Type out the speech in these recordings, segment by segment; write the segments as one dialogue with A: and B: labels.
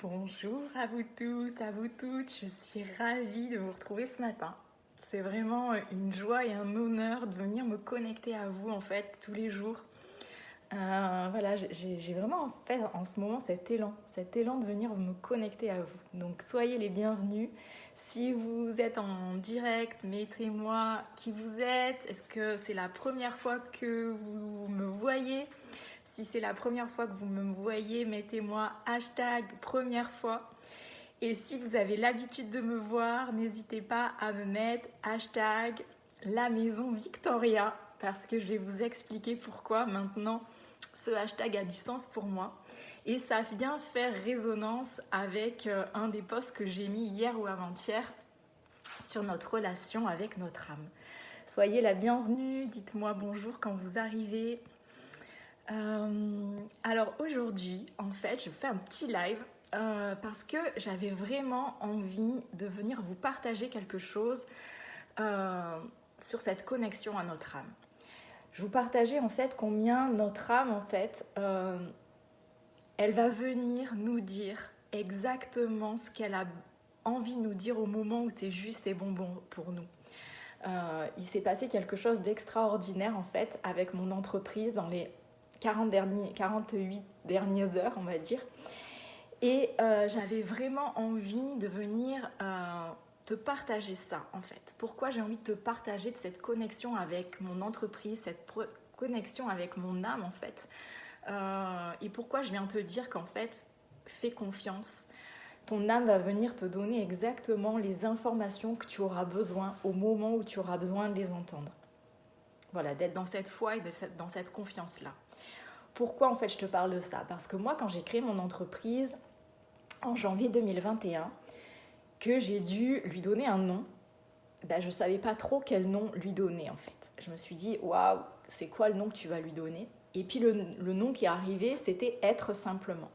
A: Bonjour à vous tous, à vous toutes. Je suis ravie de vous retrouver ce matin. C'est vraiment une joie et un honneur de venir me connecter à vous en fait tous les jours. Voilà, j'ai vraiment en fait en ce moment cet élan de venir me connecter à vous. Donc soyez les bienvenus. Si vous êtes en direct, mettez-moi qui vous êtes. Est-ce que c'est la première fois que vous me voyez? Si c'est la première fois que vous me voyez, mettez-moi hashtag première fois. Et si vous avez l'habitude de me voir, n'hésitez pas à me mettre hashtag la maison Victoria, parce que je vais vous expliquer pourquoi maintenant ce hashtag a du sens pour moi. Et ça vient faire résonance avec un des posts que j'ai mis hier ou avant-hier sur notre relation avec notre âme. Soyez la bienvenue, dites-moi bonjour quand vous arrivez. Alors aujourd'hui, en fait, je fais un petit live parce que j'avais vraiment envie de venir vous partager quelque chose sur cette connexion à notre âme. Je vous partageais en fait combien notre âme, en fait, elle va venir nous dire exactement ce qu'elle a envie de nous dire au moment où c'est juste et bon pour nous. Il s'est passé quelque chose d'extraordinaire en fait avec mon entreprise dans les 48 dernières heures, on va dire. Et j'avais vraiment envie de venir te partager ça, en fait. Pourquoi j'ai envie de te partager de cette connexion avec mon entreprise, cette connexion avec mon âme, en fait. Et pourquoi je viens te dire qu'en fait, fais confiance. Ton âme va venir te donner exactement les informations que tu auras besoin au moment où tu auras besoin de les entendre. Voilà, d'être dans cette foi et dans cette confiance-là. Pourquoi en fait je te parle de ça? Parce que moi quand j'ai créé mon entreprise en janvier 2021, que j'ai dû lui donner un nom, je ne savais pas trop quel nom lui donner en fait. Je me suis dit waouh, c'est quoi le nom que tu vas lui donner? Et puis le nom qui est arrivé, c'était Être simplement.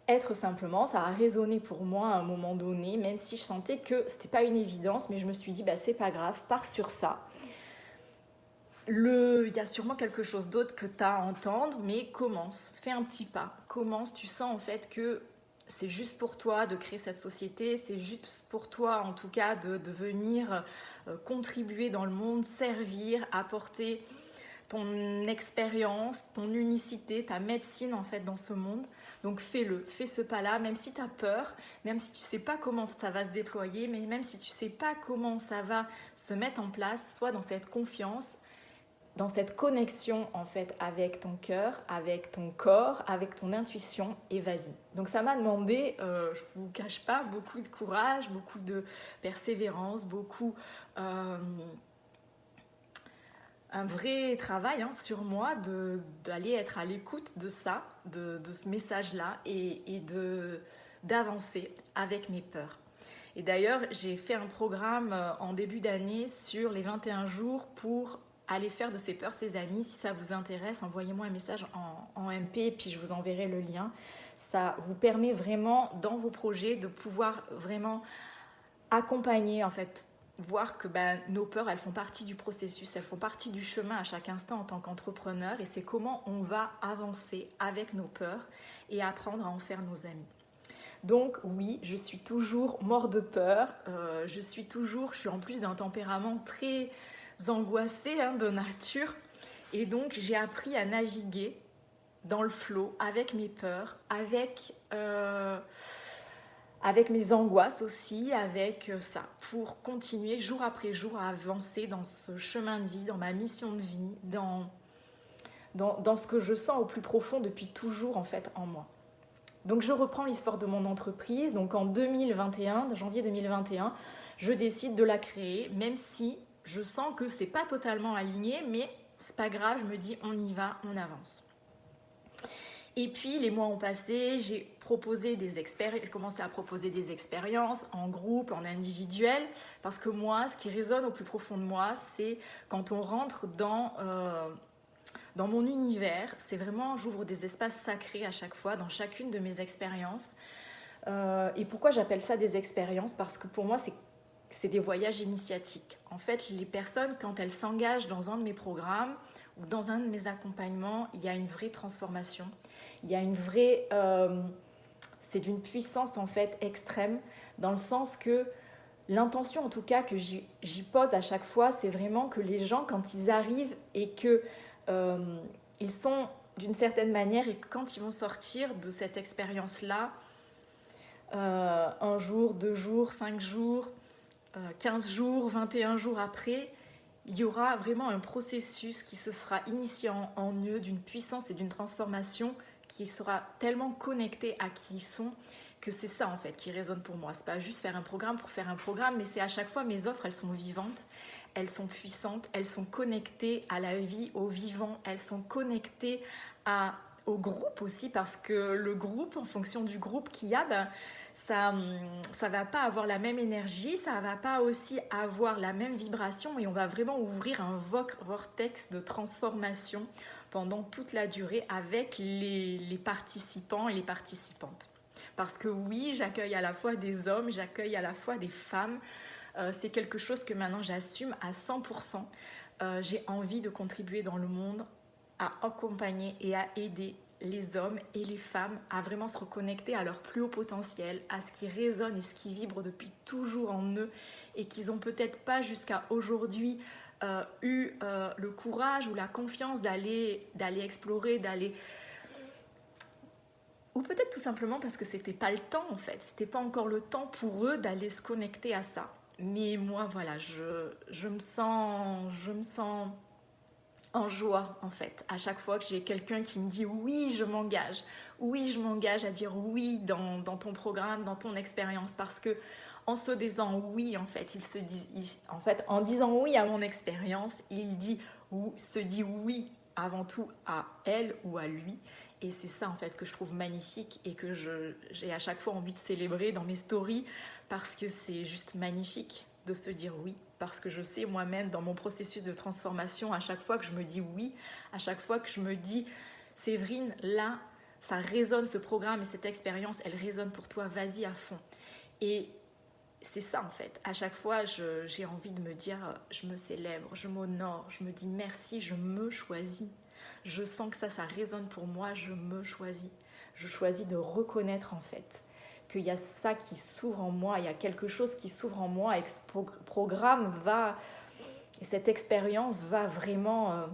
A: Être simplement, ça a résonné pour moi à un moment donné, même si je sentais que c'était pas une évidence, mais je me suis dit c'est pas grave, pars sur ça. Il y a sûrement quelque chose d'autre que tu as à entendre, mais commence, fais un petit pas. Commence, tu sens en fait que c'est juste pour toi de créer cette société, c'est juste pour toi en tout cas de venir contribuer dans le monde, servir, apporter ton expérience, ton unicité, ta médecine en fait dans ce monde. Donc fais-le, fais ce pas-là, même si tu as peur, même si tu ne sais pas comment ça va se déployer, mais même si tu ne sais pas comment ça va se mettre en place, sois dans cette confiance, dans cette connexion en fait avec ton cœur, avec ton corps, avec ton intuition et vas-y. Donc ça m'a demandé, je ne vous cache pas, beaucoup de courage, beaucoup de persévérance, beaucoup un vrai travail sur moi d'aller être à l'écoute de ça, de ce message-là et d'avancer avec mes peurs. Et d'ailleurs, j'ai fait un programme en début d'année sur les 21 jours pour aller faire de ces peurs ses amis. Si ça vous intéresse, envoyez-moi un message en MP et puis je vous enverrai le lien. Ça vous permet vraiment dans vos projets de pouvoir vraiment accompagner en fait, voir que nos peurs, elles font partie du processus, elles font partie du chemin à chaque instant en tant qu'entrepreneur et c'est comment on va avancer avec nos peurs et apprendre à en faire nos amis. Donc oui, je suis toujours mort de peur, je suis en plus d'un tempérament très angoissé de nature et donc j'ai appris à naviguer dans le flot avec mes peurs, avec mes angoisses aussi, avec ça, pour continuer jour après jour à avancer dans ce chemin de vie, dans ma mission de vie, dans ce que je sens au plus profond depuis toujours en fait en moi. Donc je reprends l'histoire de mon entreprise. Donc en 2021, janvier 2021, je décide de la créer, même si je sens que c'est pas totalement aligné, mais c'est pas grave, je me dis on y va, on avance. Et puis les mois ont passé, j'ai commencé à proposer des expériences en groupe, en individuel, parce que moi, ce qui résonne au plus profond de moi, c'est quand on rentre dans mon univers, c'est vraiment, j'ouvre des espaces sacrés à chaque fois, dans chacune de mes expériences. Et pourquoi j'appelle ça des expériences? Parce que pour moi, c'est des voyages initiatiques. En fait, les personnes, quand elles s'engagent dans un de mes programmes ou dans un de mes accompagnements, il y a une vraie transformation. Il y a une vraie c'est d'une puissance en fait extrême, dans le sens que l'intention en tout cas que j'y pose à chaque fois, c'est vraiment que les gens, quand ils arrivent et que ils sont d'une certaine manière, et quand ils vont sortir de cette expérience-là, 1 jour, 2 jours, 5 jours, 15 jours, 21 jours après, il y aura vraiment un processus qui se sera initié en eux, d'une puissance et d'une transformation qui sera tellement connecté à qui ils sont, que c'est ça en fait qui résonne pour moi. C'est pas juste faire un programme pour faire un programme, mais c'est à chaque fois mes offres, elles sont vivantes, elles sont puissantes, elles sont connectées à la vie, au vivant, elles sont connectées au groupe aussi, parce que le groupe, en fonction du groupe qu'il y a, ça va pas avoir la même énergie, ça va pas aussi avoir la même vibration, et on va vraiment ouvrir un vortex de transformation pendant toute la durée avec les participants et les participantes. Parce que oui, j'accueille à la fois des hommes, j'accueille à la fois des femmes. C'est quelque chose que maintenant j'assume à 100%. J'ai envie de contribuer dans le monde à accompagner et à aider les hommes et les femmes à vraiment se reconnecter à leur plus haut potentiel, à ce qui résonne et ce qui vibre depuis toujours en eux, et qu'ils n'ont peut-être pas jusqu'à aujourd'hui eu le courage ou la confiance d'aller explorer, ou peut-être tout simplement parce que c'était pas le temps en fait, c'était pas encore le temps pour eux d'aller se connecter à ça. Mais moi voilà, je me sens en joie en fait, à chaque fois que j'ai quelqu'un qui me dit oui je m'engage à dire oui dans ton programme, dans ton expérience, parce que en se disant oui en fait, en disant oui à mon expérience, se dit oui avant tout à elle ou à lui. Et c'est ça en fait que je trouve magnifique et que j'ai à chaque fois envie de célébrer dans mes stories, parce que c'est juste magnifique de se dire oui. Parce que je sais moi-même dans mon processus de transformation, à chaque fois que je me dis oui, à chaque fois que je me dis Séverine, là, ça résonne, ce programme et cette expérience, elle résonne pour toi, vas-y à fond. Et c'est ça en fait, à chaque fois j'ai envie de me dire, je me célèbre, je m'honore, je me dis merci, je me choisis. Je sens que ça résonne pour moi, je me choisis. Je choisis de reconnaître en fait qu'il y a ça qui s'ouvre en moi, il y a quelque chose qui s'ouvre en moi, et que ce programme et cette expérience va vraiment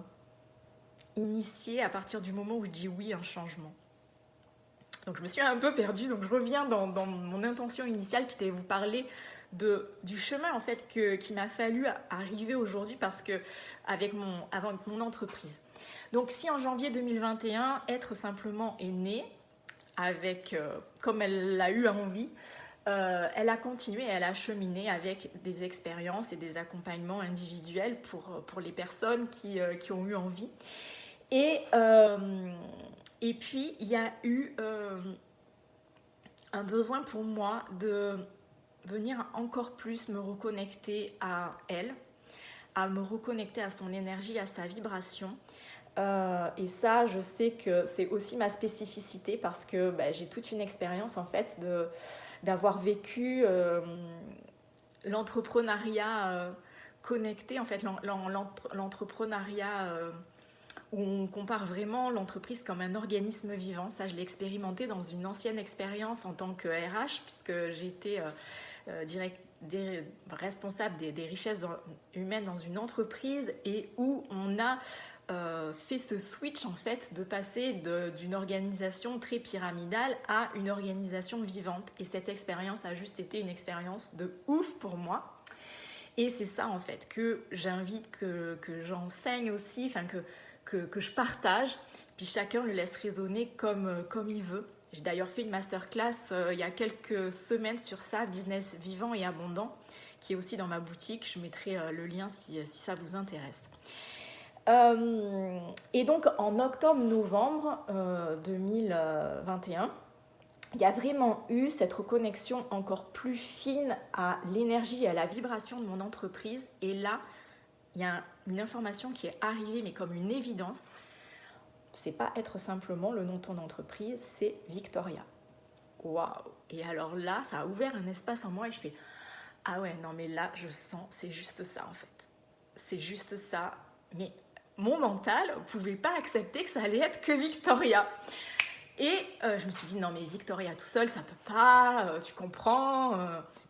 A: initier à partir du moment où je dis oui un changement. Donc je me suis un peu perdue, donc je reviens dans mon intention initiale qui était de vous parler du chemin en fait qu'il m'a fallu arriver aujourd'hui, parce que avec mon entreprise. Donc si en janvier 2021, Être Simplement est née, comme elle l'a eu envie, elle a continué, elle a cheminé avec des expériences et des accompagnements individuels pour les personnes qui ont eu envie. Et puis il y a eu un besoin pour moi de venir encore plus me reconnecter à elle, à me reconnecter à son énergie, à sa vibration. Et ça, je sais que c'est aussi ma spécificité, parce que j'ai toute une expérience en fait d'avoir vécu l'entrepreneuriat connecté, en fait l'entrepreneuriat où on compare vraiment l'entreprise comme un organisme vivant. Ça, je l'ai expérimenté dans une ancienne expérience en tant que RH, puisque j'étais responsable des richesses humaines dans une entreprise, et où on a fait ce switch en fait de passer d'une organisation très pyramidale à une organisation vivante. Et cette expérience a juste été une expérience de ouf pour moi. Et c'est ça en fait que j'invite, que j'enseigne aussi, enfin que je partage, puis chacun le laisse résonner comme il veut. J'ai d'ailleurs fait une masterclass il y a quelques semaines sur ça, business vivant et abondant, qui est aussi dans ma boutique. Je mettrai le lien si ça vous intéresse. Et donc en octobre-novembre 2021, il y a vraiment eu cette reconnexion encore plus fine à l'énergie et à la vibration de mon entreprise. Et là, il y a une information qui est arrivée, mais comme une évidence. C'est pas Être Simplement le nom de ton entreprise, c'est Victoria. Waouh! Et alors là, ça a ouvert un espace en moi, et je fais ah ouais, non mais là, je sens, c'est juste ça en fait. C'est juste ça. Mais mon mental ne pouvait pas accepter que ça allait être que Victoria. Et je me suis dit, non mais Victoria tout seul, ça peut pas, tu comprends.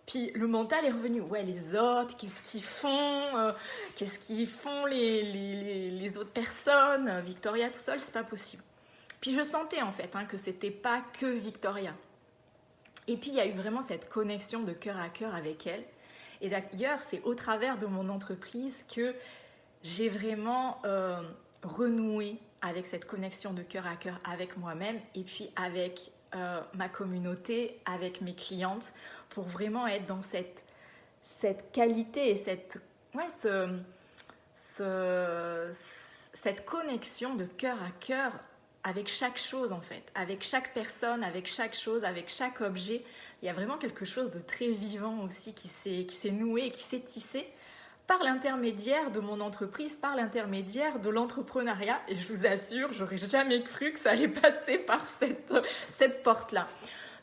A: Puis le mental est revenu, ouais, les autres, qu'est-ce qu'ils font, les autres personnes, Victoria tout seul, c'est pas possible. Puis je sentais en fait que c'était pas que Victoria. Et puis il y a eu vraiment cette connexion de cœur à cœur avec elle. Et d'ailleurs, c'est au travers de mon entreprise que j'ai vraiment renoué avec cette connexion de cœur à cœur avec moi-même et puis avec ma communauté, avec mes clientes, pour vraiment être dans cette qualité et cette connexion de cœur à cœur avec chaque chose en fait, avec chaque personne, avec chaque chose, avec chaque objet. Il y a vraiment quelque chose de très vivant aussi qui s'est noué et qui s'est tissé par l'intermédiaire de mon entreprise, par l'intermédiaire de l'entrepreneuriat. Et je vous assure, j'aurais jamais cru que ça allait passer par cette porte-là.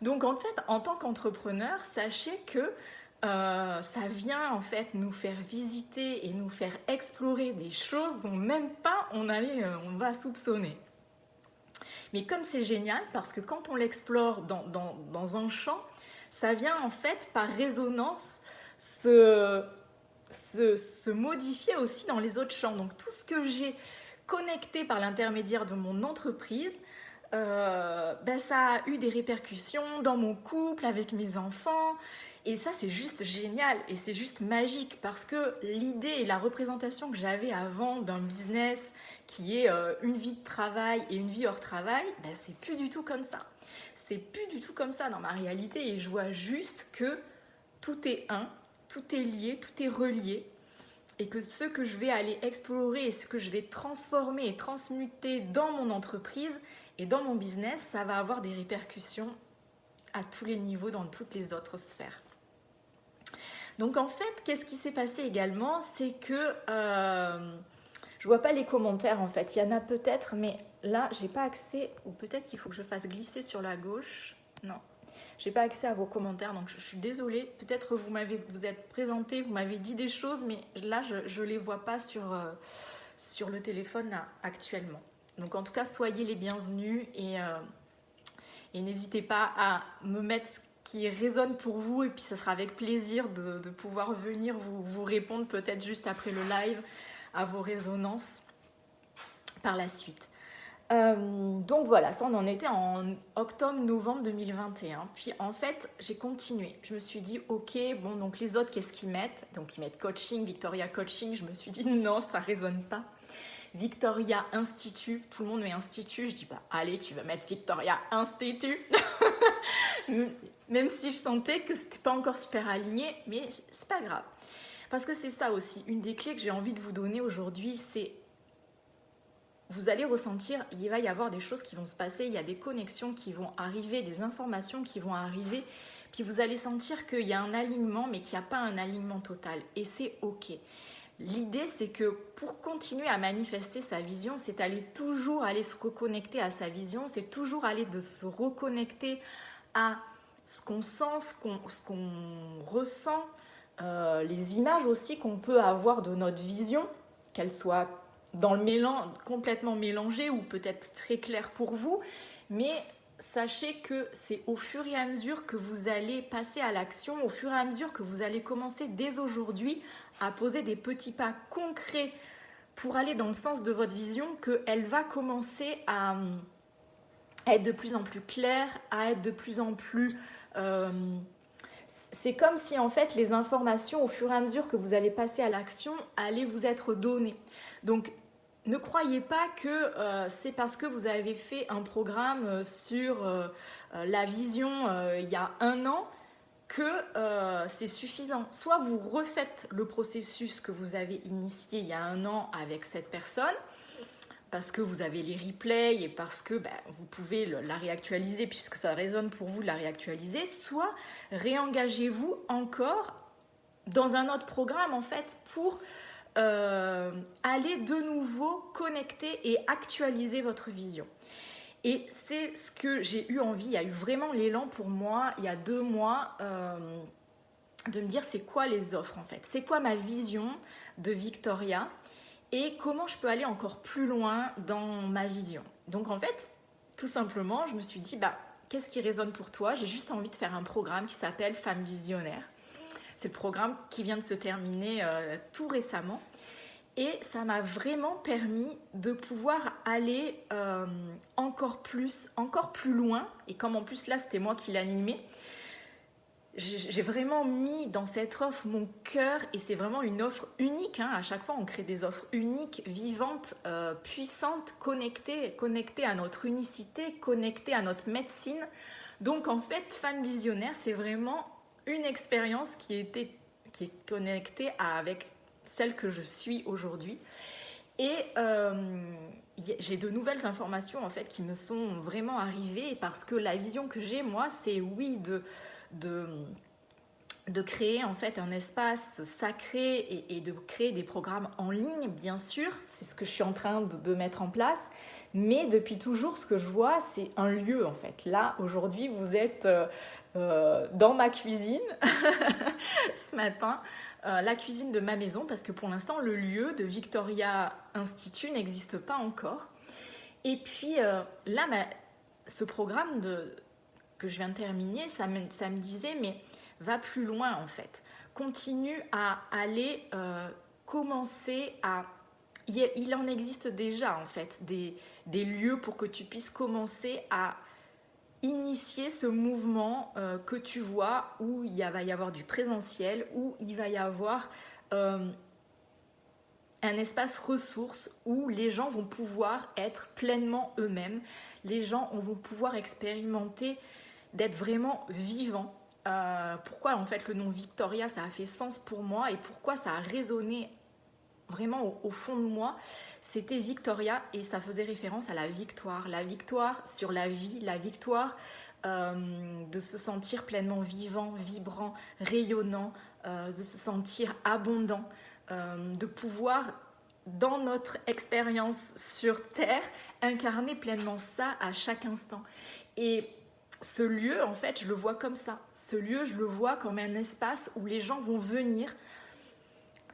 A: Donc en fait, en tant qu'entrepreneur, sachez que ça vient en fait nous faire visiter et nous faire explorer des choses dont même pas on va soupçonner. Mais comme c'est génial, parce que quand on l'explore dans un champ, ça vient en fait par résonance se modifier aussi dans les autres champs. Donc tout ce que j'ai connecté par l'intermédiaire de mon entreprise, ça a eu des répercussions dans mon couple, avec mes enfants. Et ça, c'est juste génial et c'est juste magique parce que l'idée et la représentation que j'avais avant d'un business qui est une vie de travail et une vie hors travail, c'est plus du tout comme ça. C'est plus du tout comme ça dans ma réalité et je vois juste que tout est un, tout est lié, tout est relié et que ce que je vais aller explorer et ce que je vais transformer et transmuter dans mon entreprise et dans mon business, ça va avoir des répercussions à tous les niveaux dans toutes les autres sphères. Donc en fait, qu'est-ce qui s'est passé également, c'est que je vois pas les commentaires en fait. Il y en a peut-être, mais là, j'ai pas accès, ou peut-être qu'il faut que je fasse glisser sur la gauche. Non, j'ai pas accès à vos commentaires, donc je suis désolée. Peut-être vous êtes présenté, vous m'avez dit des choses, mais là, je les vois pas sur le téléphone là, actuellement. Donc en tout cas, soyez les bienvenus et n'hésitez pas à me mettre ce qui résonne pour vous et puis ça sera avec plaisir de pouvoir venir vous répondre peut-être juste après le live à vos résonances par la suite. Donc voilà, ça on en était en octobre-novembre 2021. Puis en fait, j'ai continué. Je me suis dit, ok, bon, donc les autres, qu'est-ce qu'ils mettent? Donc ils mettent coaching, Victoria Coaching. Je me suis dit, non, ça ne résonne pas. Victoria Institut, tout le monde met Institut. Je dis, allez, tu vas mettre Victoria Institut. Même si je sentais que c'était pas encore super aligné, mais c'est pas grave. Parce que c'est ça aussi, une des clés que j'ai envie de vous donner aujourd'hui, c'est vous allez ressentir, il va y avoir des choses qui vont se passer, il y a des connexions qui vont arriver, des informations qui vont arriver, puis vous allez sentir qu'il y a un alignement, mais qu'il n'y a pas un alignement total. Et c'est ok. L'idée, c'est que pour continuer à manifester sa vision, c'est toujours aller se reconnecter à sa vision, c'est toujours aller de se reconnecter à ce qu'on sent, ce qu'on ressent, les images aussi qu'on peut avoir de notre vision, qu'elles soient dans le mélange, complètement mélangées ou peut-être très claires pour vous, mais sachez que c'est au fur et à mesure que vous allez passer à l'action, au fur et à mesure que vous allez commencer dès aujourd'hui à poser des petits pas concrets pour aller dans le sens de votre vision, qu'elle va commencer à être de plus en plus claire, à être de plus en plus... c'est comme si en fait les informations au fur et à mesure que vous allez passer à l'action allaient vous être données. Donc ne croyez pas que c'est parce que vous avez fait un programme sur la vision il y a 1 an que c'est suffisant. Soit vous refaites le processus que vous avez initié il y a 1 an avec cette personne, parce que vous avez les replays et parce que vous pouvez la réactualiser puisque ça résonne pour vous de la réactualiser, soit réengagez-vous encore dans un autre programme en fait pour aller de nouveau connecter et actualiser votre vision. Et c'est ce que j'ai eu envie, il y a eu vraiment l'élan pour moi il y a 2 mois de me dire c'est quoi les offres en fait, c'est quoi ma vision de Victoria et comment je peux aller encore plus loin dans ma vision. Donc en fait, tout simplement, je me suis dit, qu'est-ce qui résonne pour toi? J'ai juste envie de faire un programme qui s'appelle Femme Visionnaire. C'est le programme qui vient de se terminer tout récemment. Et ça m'a vraiment permis de pouvoir aller encore plus loin. Et comme en plus là, c'était moi qui l'animais, j'ai vraiment mis dans cette offre mon cœur. Et c'est vraiment une offre unique. À chaque fois, on crée des offres uniques, vivantes, puissantes, connectées à notre unicité, connectées à notre médecine. Donc en fait, Femme Visionnaire, c'est vraiment une expérience qui est connectée avec celle que je suis aujourd'hui. Et j'ai de nouvelles informations en fait qui me sont vraiment arrivées parce que la vision que j'ai moi, c'est oui de créer en fait un espace sacré et de créer des programmes en ligne, bien sûr, c'est ce que je suis en train de mettre en place, mais depuis toujours ce que je vois c'est un lieu en fait. Là aujourd'hui vous êtes dans ma cuisine ce matin, la cuisine de ma maison, parce que pour l'instant le lieu de Victoria Institute n'existe pas encore. Et puis là ce programme que je viens de terminer, ça me disait mais va plus loin en fait, continue à aller commencer à... Il en existe déjà en fait des lieux pour que tu puisses commencer à initier ce mouvement que tu vois où va y avoir du présentiel, où il va y avoir un espace ressources où les gens vont pouvoir être pleinement eux-mêmes, les gens vont pouvoir expérimenter d'être vraiment vivants. Pourquoi en fait le nom Victoria ça a fait sens pour moi et pourquoi ça a résonné vraiment au fond de moi, c'était Victoria et ça faisait référence à la victoire sur la vie, la victoire de se sentir pleinement vivant, vibrant, rayonnant, de se sentir abondant, de pouvoir dans notre expérience sur Terre incarner pleinement ça à chaque instant. Et ce lieu, en fait, je le vois comme ça. Ce lieu, je le vois comme un espace où les gens vont venir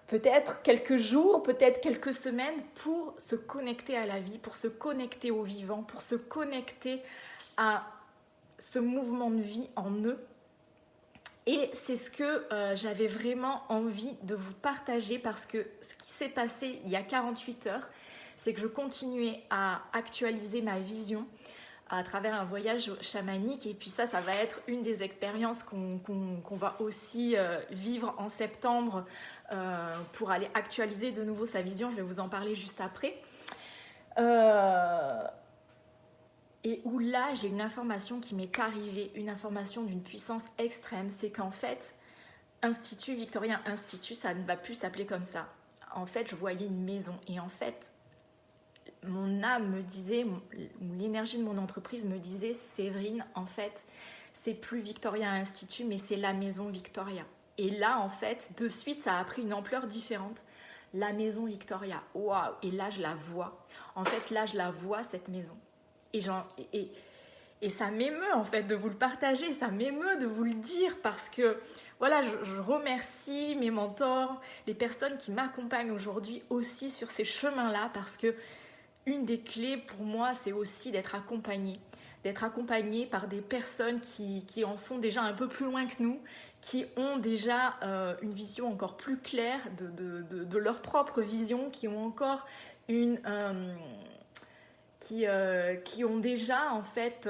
A: peut-être quelques jours, peut-être quelques semaines pour se connecter à la vie, pour se connecter au vivant, pour se connecter à ce mouvement de vie en eux. Et c'est ce que j'avais vraiment envie de vous partager parce que ce qui s'est passé il y a 48 heures, c'est que je continuais à actualiser ma vision à travers un voyage chamanique et puis ça va être une des expériences qu'on va aussi vivre en septembre pour aller actualiser de nouveau sa vision. Je vais vous en parler juste après. Et où là, j'ai une information qui m'est arrivée, une information d'une puissance extrême, c'est qu'en fait, Victoria Institute, ça ne va plus s'appeler comme ça. En fait, je voyais une maison et en fait, mon âme me disait, l'énergie de mon entreprise me disait, Séverine, en fait, c'est plus Victoria Institute, mais c'est la maison Victoria. Et là, en fait, de suite, ça a pris une ampleur différente. La maison Victoria, waouh! Et là, je la vois. En fait, là, je la vois, cette maison. Et ça m'émeut, en fait, de vous le partager. Ça m'émeut de vous le dire parce que, voilà, je remercie mes mentors, les personnes qui m'accompagnent aujourd'hui aussi sur ces chemins-là parce que une des clés pour moi, c'est aussi d'être accompagné par des personnes qui en sont déjà un peu plus loin que nous, qui ont déjà une vision encore plus claire de leur propre vision, qui ont encore qui ont déjà en fait,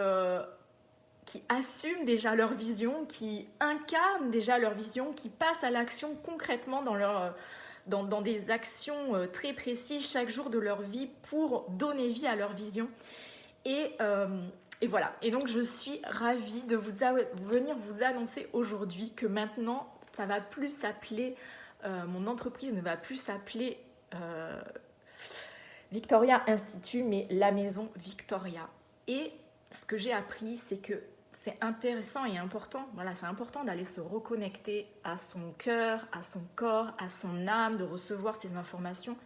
A: qui assument déjà leur vision, qui incarnent déjà leur vision, qui passent à l'action concrètement dans des actions très précises chaque jour de leur vie pour donner vie à leur vision. Et voilà. Et donc, je suis ravie de venir vous annoncer aujourd'hui que maintenant, ça va plus s'appeler, mon entreprise ne va plus s'appeler Victoria Institute, mais la maison Victoria. Et ce que j'ai appris, c'est que c'est intéressant et important, voilà, c'est important d'aller se reconnecter à son cœur, à son corps, à son âme, de recevoir ces informations.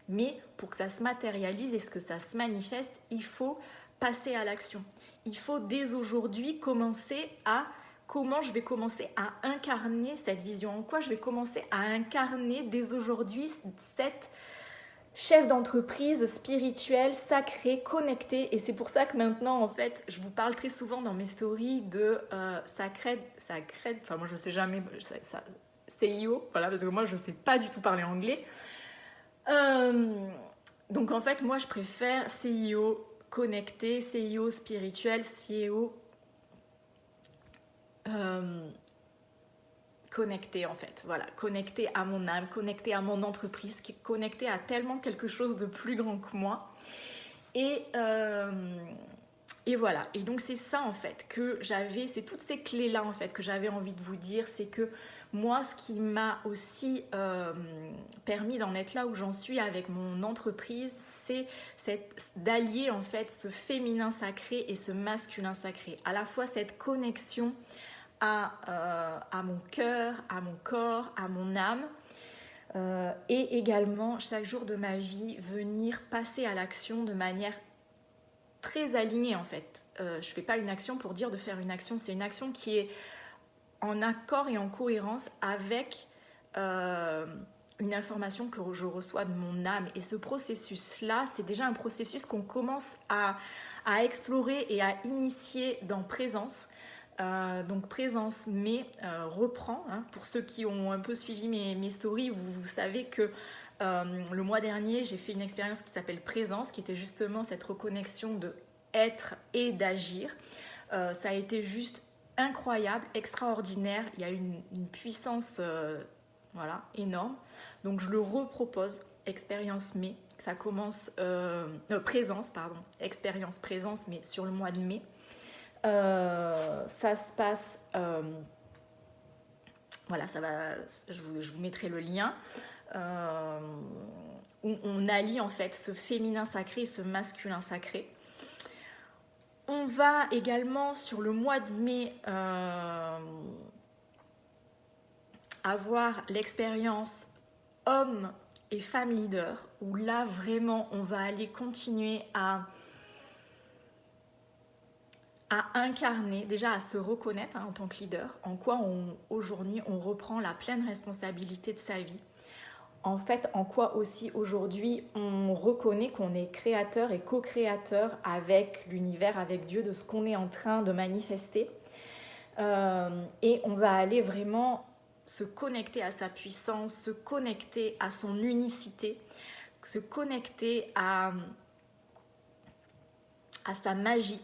A: Mais pour que ça se matérialise et que ça se manifeste, il faut passer à l'action. Il faut dès aujourd'hui commencer à comment je vais commencer à incarner cette vision, en quoi je vais commencer à incarner dès aujourd'hui chef d'entreprise spirituel, sacré, connecté. Et c'est pour ça que maintenant, en fait, je vous parle très souvent dans mes stories de sacred, enfin moi je sais jamais, CIO, voilà, parce que moi je sais pas du tout parler anglais. Donc en fait, moi je préfère CIO connecté, CIO spirituel, CIO connecté en fait, voilà, connecté à mon âme, connecté à mon entreprise, connecté à tellement quelque chose de plus grand que moi. Et, et voilà, et donc c'est ça en fait que j'avais, c'est toutes ces clés-là en fait que j'avais envie de vous dire, c'est que moi ce qui m'a aussi permis d'en être là où j'en suis avec mon entreprise, c'est d'allier en fait ce féminin sacré et ce masculin sacré, à la fois cette connexion à mon cœur, à mon corps, à mon âme, et également chaque jour de ma vie venir passer à l'action de manière très alignée en fait. Je fais pas une action pour dire de faire une action, c'est une action qui est en accord et en cohérence avec une information que je reçois de mon âme. Et ce processus-là, c'est déjà un processus qu'on commence à explorer et à initier dans Présence. Donc Présence reprend, hein, pour ceux qui ont un peu suivi mes stories, vous savez que le mois dernier j'ai fait une expérience qui s'appelle Présence, qui était justement cette reconnexion de être et d'agir. Ça a été juste incroyable, extraordinaire, il y a une puissance voilà, énorme, donc je le repropose, expérience mai, ça commence présence, pardon, expérience présence, mais sur le mois de mai. Ça se passe voilà, ça va, je vous mettrai le lien où on allie en fait ce féminin sacré et ce masculin sacré. On va également sur le mois de mai avoir l'expérience homme et femme leader, où là vraiment on va aller continuer à incarner, déjà à se reconnaître en tant que leader, en quoi aujourd'hui on reprend la pleine responsabilité de sa vie. En fait, en quoi aussi aujourd'hui on reconnaît qu'on est créateur et co-créateur avec l'univers, avec Dieu, de ce qu'on est en train de manifester. Et on va aller vraiment se connecter à sa puissance, se connecter à son unicité, se connecter à sa magie,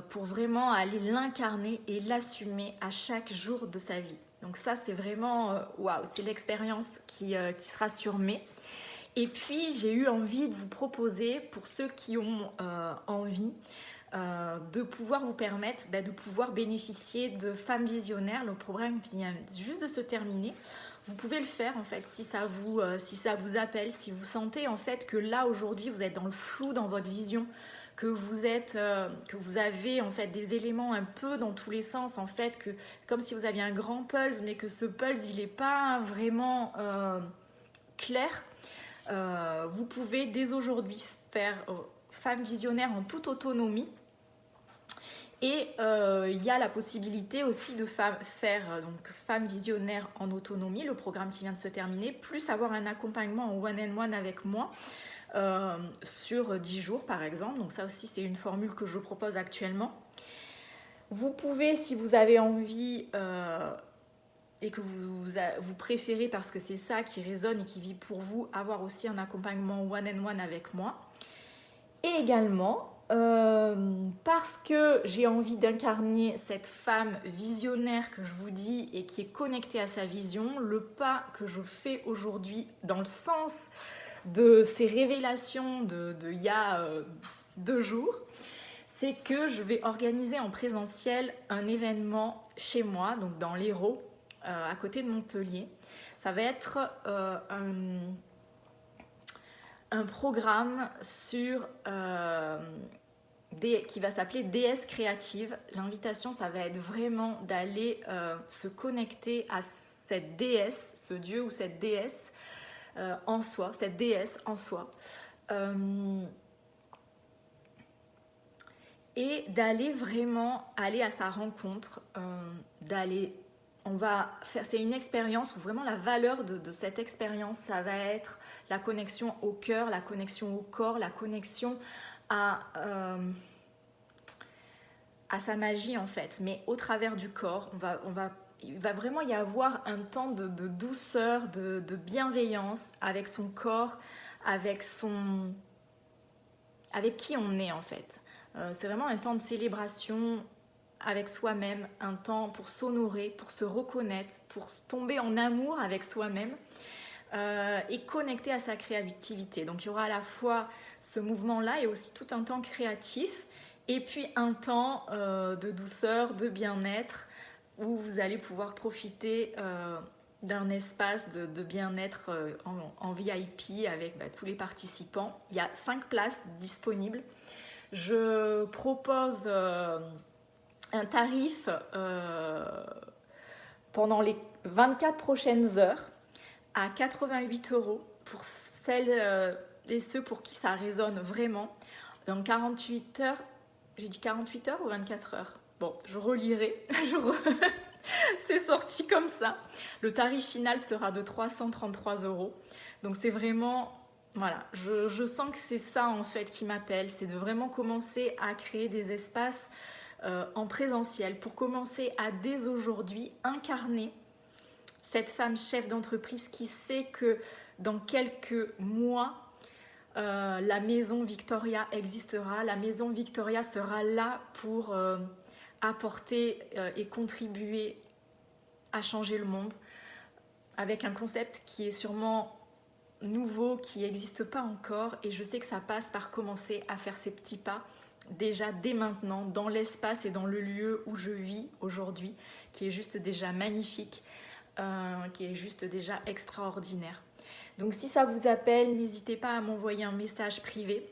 A: pour vraiment aller l'incarner et l'assumer à chaque jour de sa vie. Donc ça, c'est vraiment, waouh, c'est l'expérience qui sera sur mai. Et puis, j'ai eu envie de vous proposer, pour ceux qui ont envie, de pouvoir vous permettre de pouvoir bénéficier de Femmes Visionnaires. Le programme vient juste de se terminer. Vous pouvez le faire en fait si ça vous appelle, si vous sentez en fait que là aujourd'hui vous êtes dans le flou dans votre vision, que vous avez en fait des éléments un peu dans tous les sens, en fait, que comme si vous aviez un grand pulse, mais que ce pulse il n'est pas vraiment clair. Vous pouvez dès aujourd'hui faire Femme Visionnaire en toute autonomie. Et il y a la possibilité aussi de faire donc Femme Visionnaire en autonomie, le programme qui vient de se terminer, plus avoir un accompagnement en one-on-one avec moi sur 10 jours par exemple. Donc ça aussi c'est une formule que je propose actuellement. Vous pouvez, si vous avez envie et que vous préférez, parce que c'est ça qui résonne et qui vit pour vous, avoir aussi un accompagnement one-on-one avec moi. Et également, parce que j'ai envie d'incarner cette femme visionnaire que je vous dis et qui est connectée à sa vision, le pas que je fais aujourd'hui dans le sens de ces révélations de il y a 2 jours, c'est que je vais organiser en présentiel un événement chez moi, donc dans l'Hérault, à côté de Montpellier. Ça va être un programme sur qui va s'appeler déesse créative. L'invitation, ça va être vraiment d'aller se connecter à cette déesse, ce dieu ou cette déesse en soi, cette déesse en soi. Et d'aller vraiment aller à sa rencontre, d'aller c'est une expérience où vraiment la valeur de cette expérience, ça va être la connexion au cœur, la connexion au corps, la connexion à sa magie en fait, mais au travers du corps. Il va vraiment y avoir un temps de douceur, de bienveillance avec son corps, avec qui on est en fait. C'est vraiment un temps de célébration avec soi-même, un temps pour s'honorer, pour se reconnaître, pour tomber en amour avec soi-même et connecter à sa créativité. Donc il y aura à la fois ce mouvement-là et aussi tout un temps créatif et puis un temps de douceur, de bien-être où vous allez pouvoir profiter d'un espace de bien-être en VIP avec tous les participants. Il y a 5 places disponibles. Je propose un tarif pendant les 24 prochaines heures à 88 € pour celles et ceux pour qui ça résonne vraiment. Dans 48 heures, j'ai dit 48 heures ou 24 heures? Bon, je relirai, c'est sorti comme ça. Le tarif final sera de 333 €. Donc c'est vraiment, voilà, je sens que c'est ça en fait qui m'appelle, c'est de vraiment commencer à créer des espaces en présentiel pour commencer à dès aujourd'hui incarner cette femme chef d'entreprise qui sait que dans quelques mois, la maison Victoria existera. La maison Victoria sera là pour apporter et contribuer à changer le monde avec un concept qui est sûrement nouveau, qui n'existe pas encore. Et je sais que ça passe par commencer à faire ces petits pas déjà dès maintenant dans l'espace et dans le lieu où je vis aujourd'hui, qui est juste déjà magnifique, qui est juste déjà extraordinaire. Donc si ça vous appelle, n'hésitez pas à m'envoyer un message privé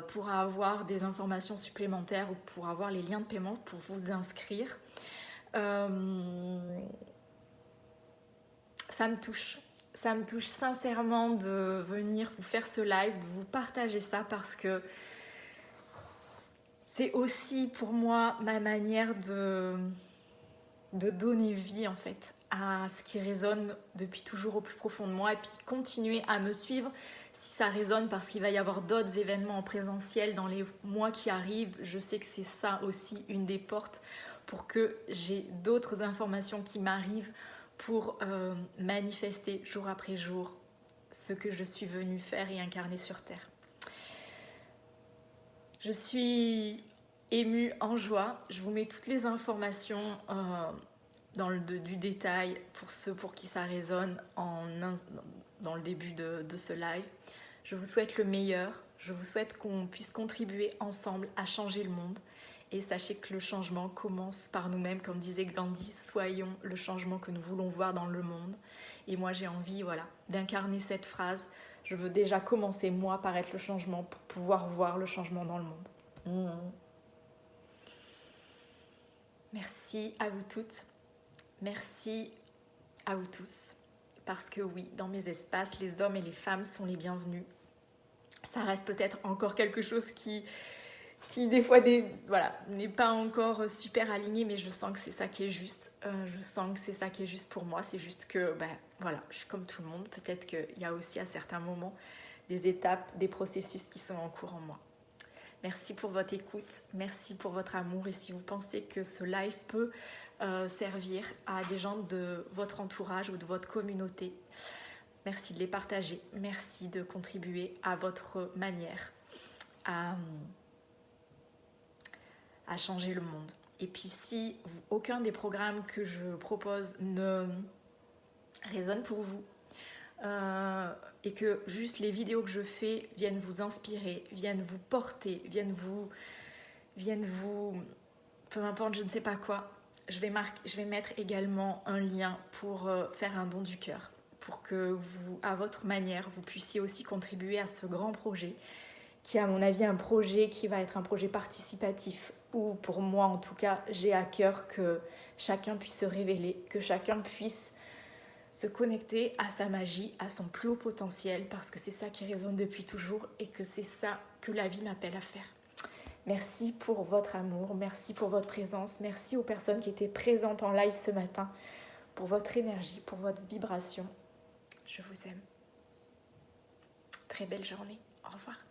A: pour avoir des informations supplémentaires ou pour avoir les liens de paiement pour vous inscrire. Ça me touche sincèrement de venir vous faire ce live, de vous partager ça parce que c'est aussi pour moi ma manière de donner vie en fait à ce qui résonne depuis toujours au plus profond de moi et puis continuer à me suivre si ça résonne parce qu'il va y avoir d'autres événements en présentiel dans les mois qui arrivent. Je sais que c'est ça aussi une des portes pour que j'ai d'autres informations qui m'arrivent pour manifester jour après jour ce que je suis venue faire et incarner sur Terre. Je suis émue, en joie. Je vous mets toutes les informations du détail pour ceux pour qui ça résonne dans le début de ce live. Je vous souhaite le meilleur. Je vous souhaite qu'on puisse contribuer ensemble à changer le monde. Et sachez que le changement commence par nous-mêmes. Comme disait Gandhi, soyons le changement que nous voulons voir dans le monde. Et moi, j'ai envie d'incarner cette phrase. Je veux déjà commencer, moi, par être le changement pour pouvoir voir le changement dans le monde. Merci à vous toutes. Merci à vous tous. Parce que oui, dans mes espaces, les hommes et les femmes sont les bienvenus. Ça reste peut-être encore quelque chose qui des fois n'est pas encore super aligné, mais je sens que c'est ça qui est juste. Je sens que c'est ça qui est juste pour moi. C'est juste que, je suis comme tout le monde. Peut-être qu'il y a aussi à certains moments des étapes, des processus qui sont en cours en moi. Merci pour votre écoute. Merci pour votre amour. Et si vous pensez que ce live peut servir à des gens de votre entourage ou de votre communauté, merci de les partager. Merci de contribuer à votre manière à changer le monde. Et puis si aucun des programmes que je propose ne résonne pour vous et que juste les vidéos que je fais viennent vous inspirer, viennent vous porter, viennent vous peu importe, je ne sais pas quoi, je vais mettre également un lien pour faire un don du cœur, pour que vous, à votre manière, vous puissiez aussi contribuer à ce grand projet qui est à mon avis un projet qui va être un projet participatif où pour moi en tout cas j'ai à cœur que chacun puisse se révéler, que chacun puisse se connecter à sa magie, à son plus haut potentiel parce que c'est ça qui résonne depuis toujours et que c'est ça que la vie m'appelle à faire. Merci pour votre amour, merci pour votre présence, merci aux personnes qui étaient présentes en live ce matin, pour votre énergie, pour votre vibration. Je vous aime. Très belle journée. Au revoir.